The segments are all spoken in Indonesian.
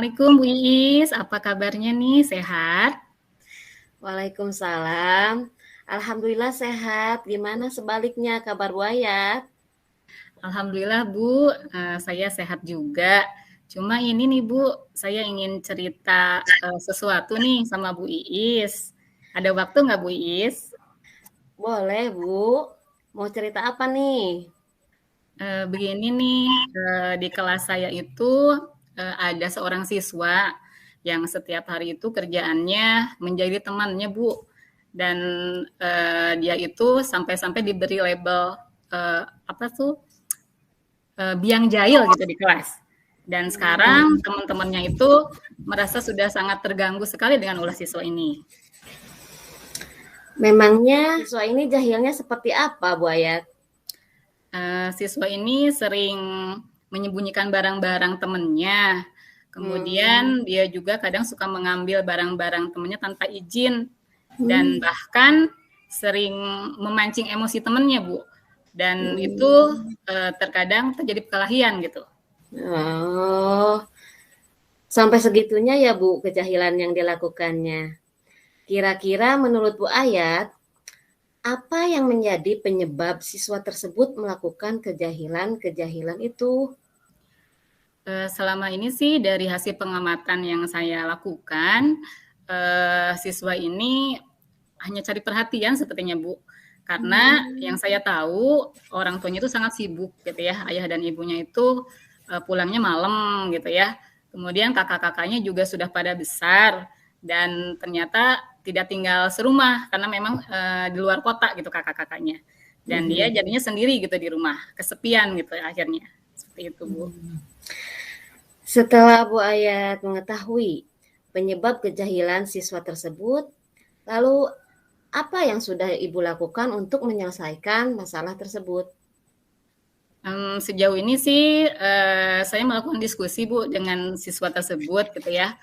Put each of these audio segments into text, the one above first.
Assalamualaikum Bu Iis, apa kabarnya nih? Sehat? Waalaikumsalam. Alhamdulillah sehat. Gimana sebaliknya kabar buaya? Alhamdulillah Bu, saya sehat juga. Cuma ini nih Bu, saya ingin cerita sesuatu nih sama Bu Iis. Ada waktu nggak Bu Iis? Boleh, Bu. Mau cerita apa nih? Begini nih, di kelas saya itu ada seorang siswa yang setiap hari itu kerjaannya menjadi temannya Bu. Dan dia itu sampai-sampai diberi label apa tuh biang jahil gitu di kelas. Dan sekarang teman-temannya itu merasa sudah sangat terganggu sekali dengan ulah siswa ini. Memangnya siswa ini jahilnya seperti apa, Bu Ayat? Siswa ini sering menyembunyikan barang-barang temannya. Kemudian dia juga kadang suka mengambil barang-barang temannya tanpa izin dan bahkan sering memancing emosi temannya, Bu. Dan itu terkadang terjadi perkelahian gitu. Oh, sampai segitunya ya, Bu, kejahilan yang dilakukannya. Kira-kira menurut Bu Ayat, apa yang menjadi penyebab siswa tersebut melakukan kejahilan-kejahilan itu? Selama ini sih dari hasil pengamatan yang saya lakukan, siswa ini hanya cari perhatian sepertinya Bu. Karena yang saya tahu orang tuanya itu sangat sibuk gitu ya, ayah dan ibunya itu pulangnya malam gitu ya. Kemudian kakak-kakaknya juga sudah pada besar dan ternyata tidak tinggal serumah karena memang di luar kota gitu kakak-kakaknya. Dan dia jadinya sendiri gitu di rumah, kesepian gitu akhirnya. Seperti itu Bu. Setelah Bu Ayat mengetahui penyebab kejahilan siswa tersebut, lalu apa yang sudah Ibu lakukan untuk menyelesaikan masalah tersebut? Sejauh ini sih saya melakukan diskusi Bu dengan siswa tersebut gitu ya.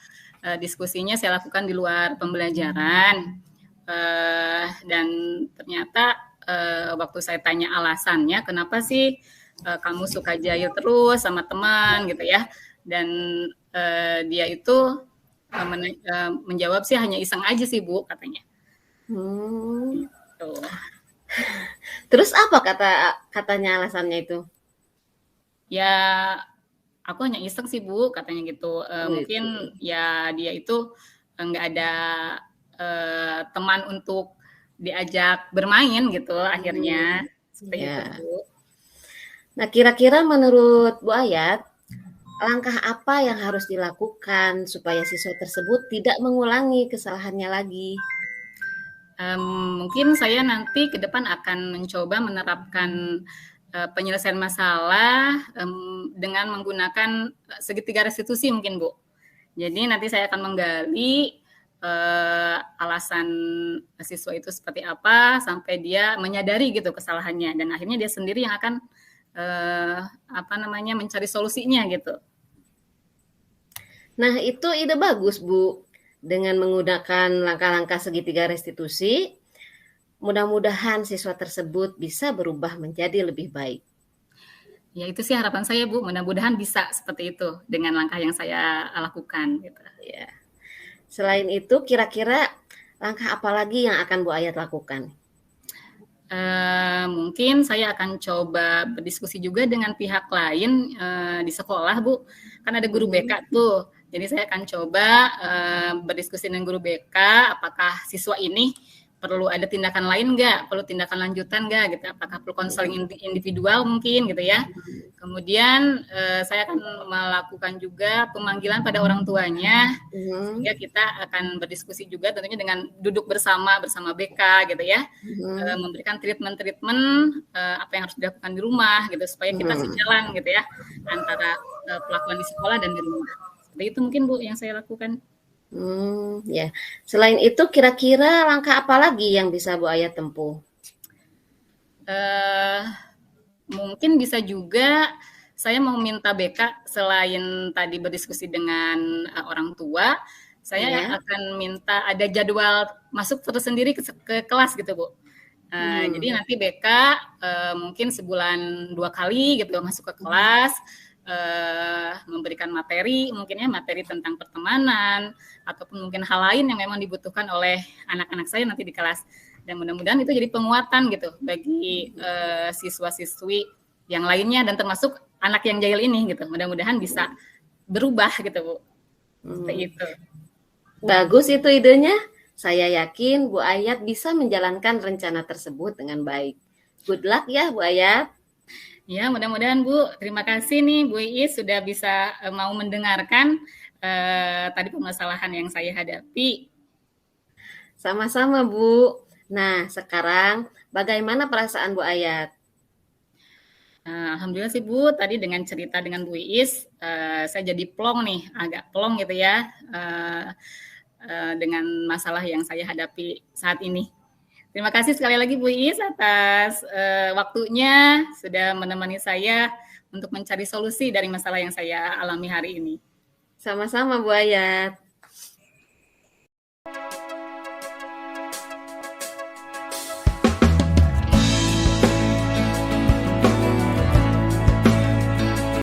Diskusinya saya lakukan di luar pembelajaran dan ternyata waktu saya tanya alasannya kenapa sih kamu suka jahil terus sama teman gitu ya, dan dia itu menjawab sih hanya iseng aja sih Bu katanya. Tuh. Terus apa katanya alasannya itu? Ya aku hanya iseng sih Bu katanya gitu. Mungkin ya dia itu nggak ada teman untuk diajak bermain gitu akhirnya seperti itu Ya. Bu. Nah, kira-kira menurut Bu Ayat, langkah apa yang harus dilakukan supaya siswa tersebut tidak mengulangi kesalahannya lagi? Mungkin saya nanti ke depan akan mencoba menerapkan penyelesaian masalah dengan menggunakan segitiga restitusi mungkin Bu. Jadi nanti saya akan menggali alasan siswa itu seperti apa sampai dia menyadari gitu kesalahannya dan akhirnya dia sendiri yang akan mencari solusinya gitu. Nah, itu ide bagus, Bu. Dengan menggunakan langkah-langkah segitiga restitusi, mudah-mudahan siswa tersebut bisa berubah menjadi lebih baik. Ya itu sih harapan saya Bu, mudah-mudahan bisa seperti itu dengan langkah yang saya lakukan gitu. Ya. Selain itu, kira-kira langkah apa lagi yang akan Bu Ayat lakukan? Mungkin saya akan coba berdiskusi juga dengan pihak lain di sekolah Bu, kan ada guru BK tuh. Jadi saya akan coba berdiskusi dengan guru BK, apakah siswa ini perlu ada tindakan lain nggak, perlu tindakan lanjutan nggak gitu, apakah perlu konseling individual mungkin gitu ya. Kemudian saya akan melakukan juga pemanggilan pada orang tuanya, sehingga kita akan berdiskusi juga tentunya dengan duduk bersama BK gitu ya, memberikan treatment apa yang harus dilakukan di rumah gitu supaya kita sejalan gitu ya antara pelakuan di sekolah dan di rumah. Seperti itu mungkin Bu yang saya lakukan. Ya. Selain itu, kira-kira langkah apa lagi yang bisa Bu Ayat tempuh? Mungkin bisa juga saya mau minta BK selain tadi berdiskusi dengan orang tua, saya akan minta ada jadwal masuk tersendiri ke kelas gitu Bu. Jadi nanti BK mungkin sebulan 2 kali gitu masuk ke kelas memberikan materi, mungkin ya materi tentang pertemanan ataupun mungkin hal lain yang memang dibutuhkan oleh anak-anak saya nanti di kelas. Dan mudah-mudahan itu jadi penguatan gitu bagi siswa-siswi yang lainnya dan termasuk anak yang jahil ini gitu. Mudah-mudahan bisa berubah gitu, Bu. Seperti itu. Bagus itu idenya. Saya yakin Bu Ayat bisa menjalankan rencana tersebut dengan baik. Good luck ya Bu Ayat. Ya, mudah-mudahan Bu. Terima kasih nih Bu Iis sudah bisa mau mendengarkan tadi permasalahan yang saya hadapi. Sama-sama Bu. Nah, sekarang bagaimana perasaan Bu Ayat? Alhamdulillah sih Bu, tadi dengan cerita dengan Bu Iis, saya jadi plong nih, agak plong gitu ya, dengan masalah yang saya hadapi saat ini. Terima kasih sekali lagi Bu Iis atas waktunya, sudah menemani saya untuk mencari solusi dari masalah yang saya alami hari ini. Sama-sama Bu Ayat.